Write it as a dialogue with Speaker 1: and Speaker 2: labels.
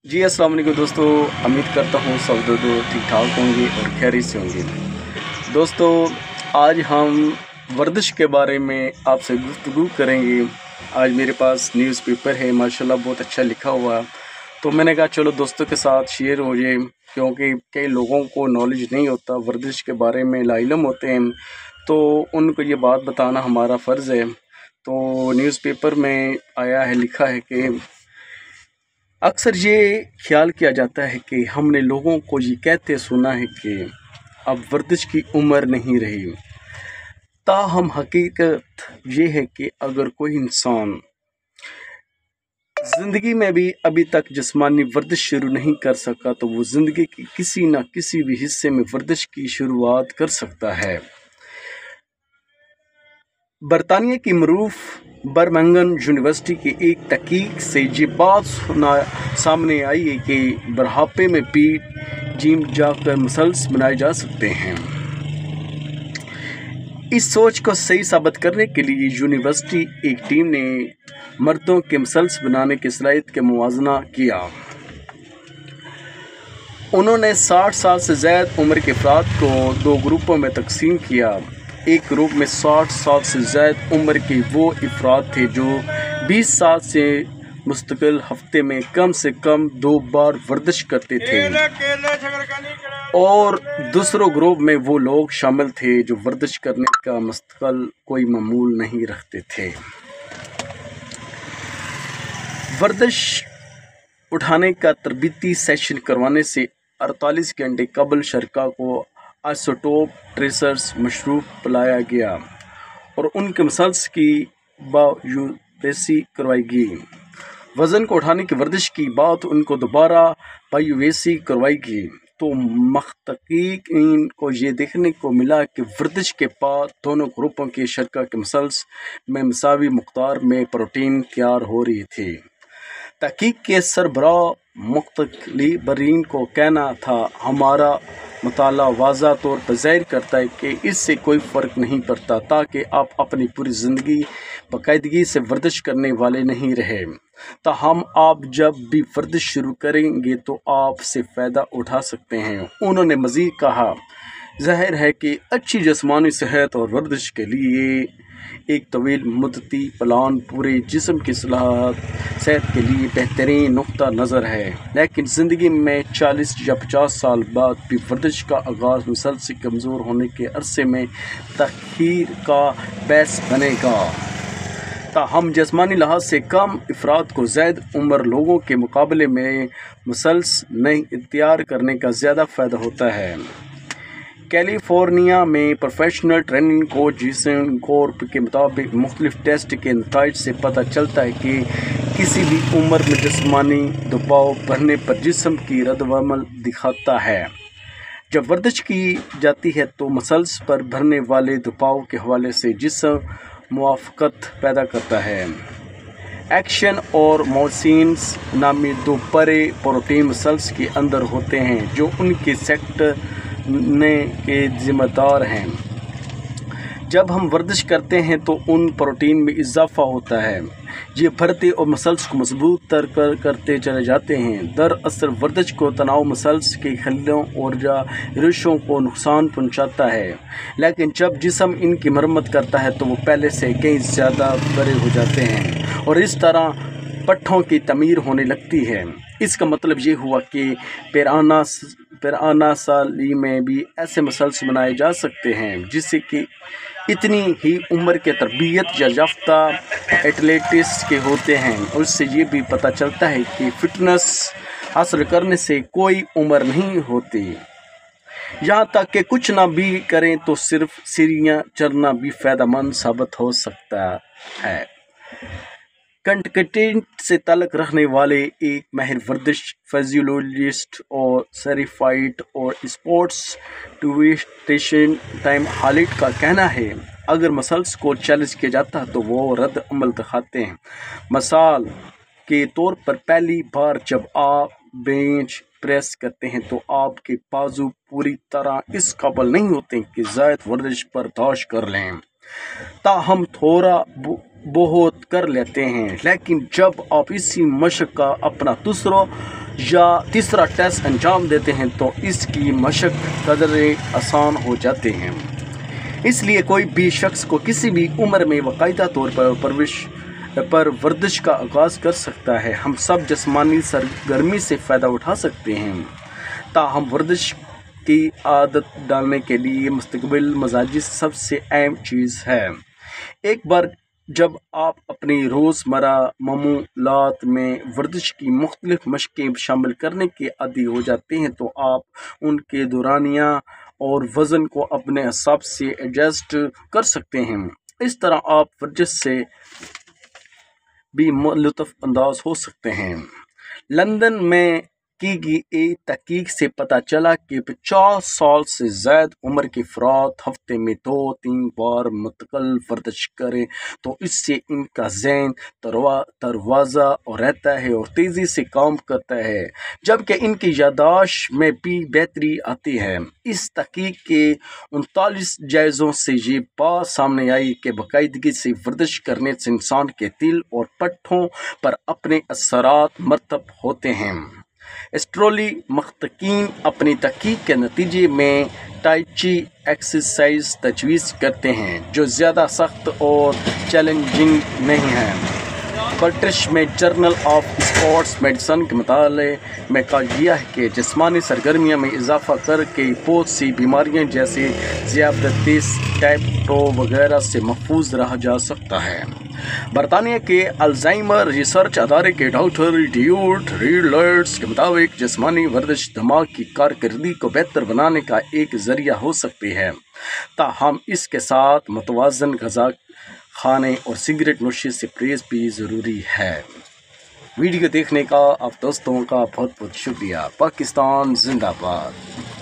Speaker 1: जी अस्सलाम वालेकुम दोस्तों। उम्मीद करता हूँ सब लोग ठीक ठाक होंगे और खैरियत से होंगे। दोस्तों, आज हम वर्जिश के बारे में आपसे गुफ्तगू करेंगे। आज मेरे पास न्यूज़पेपर है, माशाल्लाह बहुत अच्छा लिखा हुआ। तो मैंने कहा चलो दोस्तों के साथ शेयर हो जाए, क्योंकि कई लोगों को नॉलेज नहीं होता, वर्जिश के बारे में लाइलम होते हैं, तो उनको ये बात बताना हमारा फ़र्ज़ है। तो न्यूज़पेपर में आया है, लिखा है कि अक्सर ये ख्याल किया जाता है कि हमने लोगों को ये कहते सुना है कि अब वर्जिश की उम्र नहीं रही। ताहम हकीकत ये है कि अगर कोई इंसान ज़िंदगी में भी अभी तक जिस्मानी वर्जिश शुरू नहीं कर सका, तो वो ज़िंदगी की किसी न किसी भी हिस्से में वर्जिश की शुरुआत कर सकता है। बरतानिया की मरूफ बर्मिंघम यूनिवर्सिटी की एक तहकीक से ये बात सामने आई है कि बुढ़ापे में भी जिम जाकर मसल्स बनाए जा सकते हैं। इस सोच को सही साबित करने के लिए यूनिवर्सिटी एक टीम ने मर्दों के मसल्स बनाने की सलाहियत के मुवाजना किया। उन्होंने 60 साल से ज़्यादा उम्र के अफराद को दो ग्रुपों में तकसीम किया। एक ग्रुप में 60 साल से ज़्यादा उम्र के वो अफराद थे जो 20 साल से मुस्तकिल हफ्ते में कम से कम 2 बार वर्जिश करते थे, और दूसरे ग्रुप में वो लोग शामिल थे जो वर्जिश करने का मुस्तकिल कोई मामूल नहीं रखते थे। वर्जिश उठाने का तरबीती सेशन करवाने से 48 घंटे कबल शरका को आइसोटोप ट्रेसर्स मशरूब पिलाया गया और उनके मसल्स की बायोप्सी करवाई गई। वज़न को उठाने की वर्जिश की बाद उनको दोबारा बायोप्सी करवाई गई, तो महक़क़ीन को ये देखने को मिला कि वर्जिश के बाद दोनों ग्रुपों के शरका के मसल्स में मसावी मकदार में प्रोटीन तैयार हो रही थी। तहकीक के सरबराह मुख्तलिबरीन को कहना था, हमारा मुताला वाज़ा तौर पर ज़ाहिर करता है कि इससे कोई फ़र्क नहीं पड़ता, ताकि आप अपनी पूरी ज़िंदगी बाकायदगी से वर्जिश करने वाले नहीं रहे। ताहम आप जब भी वर्जिश शुरू करेंगे तो आप से फ़ायदा उठा सकते हैं। उन्होंने मज़ीद कहा, ज़ाहिर है कि अच्छी जिस्मानी सेहत और वर्जिश के लिए एक तवील मुद्दती प्लान पूरे जिस्म की सेहत के लिए बेहतरीन नुक्ता नज़र है, लेकिन ज़िंदगी में 40 या 50 साल बाद भी वर्जिश का आगाज़ मसल से कमज़ोर होने के अरसे में तख़ीर का बायस बनेगा। ताहम जिस्मानी लिहाज से कम अफराद को ज़्यादा उम्र लोगों के मुकाबले में मसल्स नहीं तैयार करने का ज़्यादा फ़ायदा होता है। कैलिफोर्निया में प्रोफेशनल ट्रेनिंग कोच जिसन कॉर्प के मुताबिक मुख्तलिफ टेस्ट के नतीजे से पता चलता है कि किसी भी उम्र में जिस्मानी दबाव बढ़ने पर जिस्म की रद्द-ए-अमल दिखाता है। जब वर्जिश की जाती है तो मसल्स पर बढ़ने वाले दबाव के हवाले से जिस्म मुआफ़क़त पैदा करता है। एक्शन और मोसिन्स नामी दो बड़े प्रोटीन मसल्स के अंदर होते हैं जो उनके सेक्टने के ज़िम्मेदार हैं। जब हम वर्जिश करते हैं तो उन प्रोटीन में इजाफ़ा होता है, ये बढ़ते और मसल्स को मजबूत करते चले जाते हैं। दरअसल वर्जिश को तनाव मसल्स के खलीलों और रेशों को नुकसान पहुंचाता है, लेकिन जब जिस्म इनकी मरम्मत करता है तो वो पहले से कहीं ज़्यादा बड़े हो जाते हैं और इस तरह पट्ठों की तमीर होने लगती है। इसका मतलब ये हुआ कि पिराना साली में भी ऐसे मसल्स बनाए जा सकते हैं जिससे कि इतनी ही उम्र के तरबियत याफ्ता एथलीट्स के होते हैं। उससे ये भी पता चलता है कि फ़िटनेस हासिल करने से कोई उम्र नहीं होती। यहाँ तक कि कुछ ना भी करें तो सिर्फ सीढ़ियाँ चढ़ना भी फ़ायदेमंद साबित हो सकता है। कंटेंट से ताल्लुक़ रखने वाले एक माहिर वर्जिश फिजियोलॉजिस्ट और सर्टिफाइड और स्पोर्ट्स ट्यूटिशियन टाइम हॉलिट का कहना है, अगर मसल्स को चैलेंज किया जाता है तो वो रद्द अमल दिखाते हैं। मिसाल के तौर पर पहली बार जब आप बेंच प्रेस करते हैं तो आपके बाजू पूरी तरह इस काबिल नहीं होते कि ज़ायद वर्जिश बर्दाश्त कर लें, ताहम थोड़ा बहुत कर लेते हैं। लेकिन जब आप इसी मशक का अपना दूसरों یا تیسرا ٹیسٹ انجام دیتے ہیں تو اس کی مشق قدرے آسان ہو جاتے ہیں۔ اس لیے کوئی بھی شخص کو کسی بھی عمر میں باقاعدہ طور پر ورزش کا آغاز کر سکتا ہے۔ ہم سب جسمانی سرگرمی سے فائدہ اٹھا سکتے ہیں، تاہم ورزش کی عادت ڈالنے کے لیے مستقبل مزاجی سب سے اہم چیز ہے۔ ایک بار جب آپ اپنی روزمرہ معمولات میں ورزش کی مختلف مشقیں شامل کرنے کے عادی ہو جاتے ہیں تو آپ ان کے دورانیہ اور وزن کو اپنے حساب سے ایڈجسٹ کر سکتے ہیں۔ اس طرح آپ ورزش سے بھی لطف اندوز ہو سکتے ہیں۔ لندن میں کی گئی ایک تحقیق سے پتہ چلا کہ 50 سال سے زائد عمر کے افراد ہفتے میں 2-3 بار مستقل ورزش کریں تو اس سے ان کا ذہن تروتازہ رہتا ہے اور تیزی سے کام کرتا ہے، جبکہ ان کی یادداشت میں بھی بہتری آتی ہے۔ اس تحقیق کے 39 جائزوں سے یہ بات سامنے آئی کہ باقاعدگی سے ورزش کرنے سے انسان کے دل اور پٹھوں پر اپنے اثرات مرتب ہوتے ہیں۔ آسٹریلی محققین اپنی تحقیق کے نتیجے میں ٹائی چی ایکسرسائز تجویز کرتے ہیں جو زیادہ سخت اور چیلنجنگ نہیں ہے۔ برٹش میں جرنل آف اسپورٹس میڈیسن کے مطالعے میں کہا گیا ہے کہ جسمانی سرگرمیوں میں اضافہ کر کے بہت سی بیماریاں جیسے ذیابیطس ٹائپ 2 وغیرہ سے محفوظ رہا جا سکتا ہے۔ برطانیہ کے الزائمر ریسرچ ادارے کے ڈاکٹر ایڈیوارڈ ریڈلرز کے مطابق جسمانی ورزش دماغ کی کارکردگی کو بہتر بنانے کا ایک ذریعہ ہو سکتی ہے، تاہم اس کے ساتھ متوازن غذا کھانے اور سگریٹ نوشی سے پرہیز بھی ضروری ہے۔ ویڈیو دیکھنے کا آپ دوستوں کا بہت بہت شکریہ۔ پاکستان زندہ باد۔